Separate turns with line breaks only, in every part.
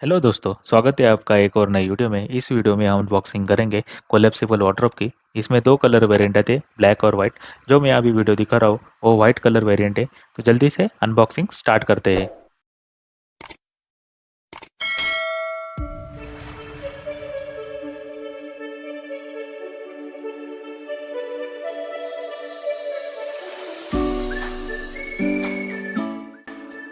Hello दोस्तों, स्वागत है आपका एक और नई वीडियो में। इस वीडियो में हम अनबॉक्सिंग करेंगे कोलेप्सिबल वार्डरोब की। इसमें दो कलर वेरिएंट थे, ब्लैक और वाइट। जो मैं अभी वीडियो दिखा रहा हूँ वो वाइट कलर वेरिएंट है। तो जल्दी से अनबॉक्सिंग स्टार्ट करते हैं।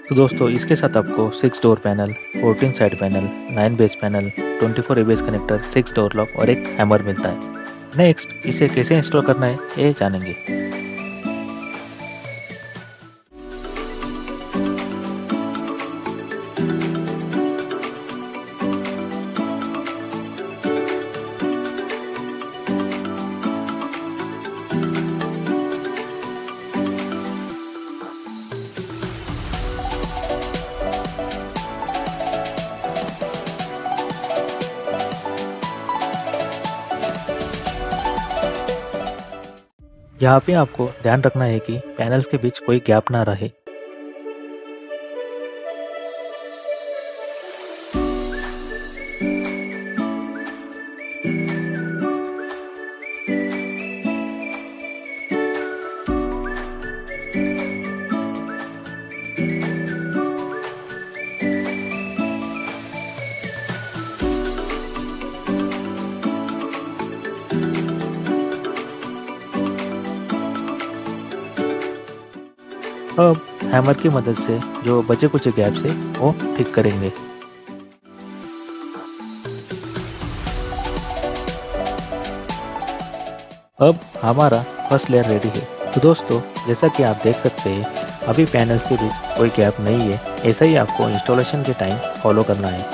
तो दोस्तों, इसके साथ आपको 6 door panel, 14 side panel, 9 base panel, 24 ABS connector, 6 door lock और एक हैमर मिलता है। नेक्स्ट, इसे कैसे इंस्टॉल करना है ये जानेंगे। यहाँ पे आपको ध्यान रखना है कि पैनल्स के बीच कोई गैप ना रहे। अब हैमर की मदद से जो बचे कुछ गैप्स है वो ठीक करेंगे। अब हमारा फर्स्ट लेयर रेडी है। तो दोस्तों, जैसा कि आप देख सकते हैं अभी पैनल्स के बीच कोई गैप नहीं है। ऐसा ही आपको इंस्टॉलेशन के टाइम फॉलो करना है।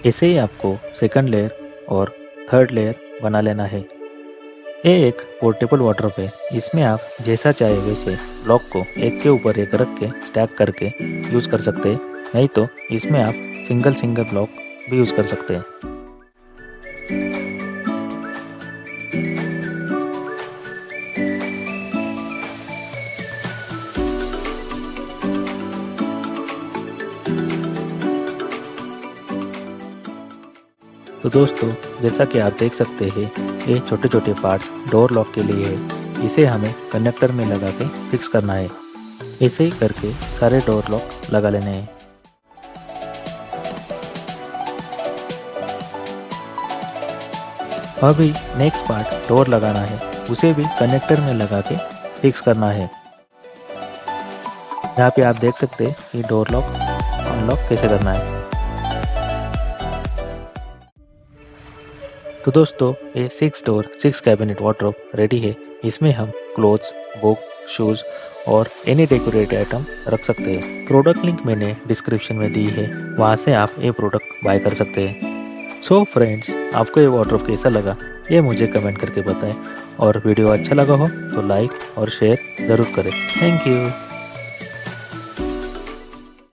ऐसे ही आपको सेकंड लेयर और थर्ड लेयर बना लेना है। ये एक पोर्टेबल वार्डरोब है। इसमें आप जैसा चाहे वैसे ब्लॉक को एक के ऊपर एक रख के स्टैक करके यूज़ कर सकते हैं। नहीं तो इसमें आप सिंगल सिंगल ब्लॉक भी यूज़ कर सकते हैं। तो दोस्तों, जैसा कि आप देख सकते हैं ये छोटे छोटे पार्ट्स डोर लॉक के लिए है। इसे हमें कनेक्टर में लगा के फिक्स करना है। ऐसे ही करके सारे डोर लॉक लगा लेने हैं। अभी नेक्स्ट पार्ट डोर लगाना है, उसे भी कनेक्टर में लगा के फिक्स करना है। यहाँ पे आप देख सकते हैं कि डोर लॉक अनलॉक कैसे करना है। तो दोस्तों, ये 6 डोर 6 कैबिनेट वार्डरोब रेडी है। इसमें हम क्लोथ्स, बुक, शूज़ और एनी डेकोरेट आइटम रख सकते हैं। प्रोडक्ट लिंक मैंने डिस्क्रिप्शन में दी है, वहाँ से आप ये प्रोडक्ट बाय कर सकते हैं। सो फ्रेंड्स, आपको ये वार्डरोब कैसा लगा ये मुझे कमेंट करके बताएं। और वीडियो अच्छा लगा हो तो लाइक और शेयर ज़रूर करें। Thank you.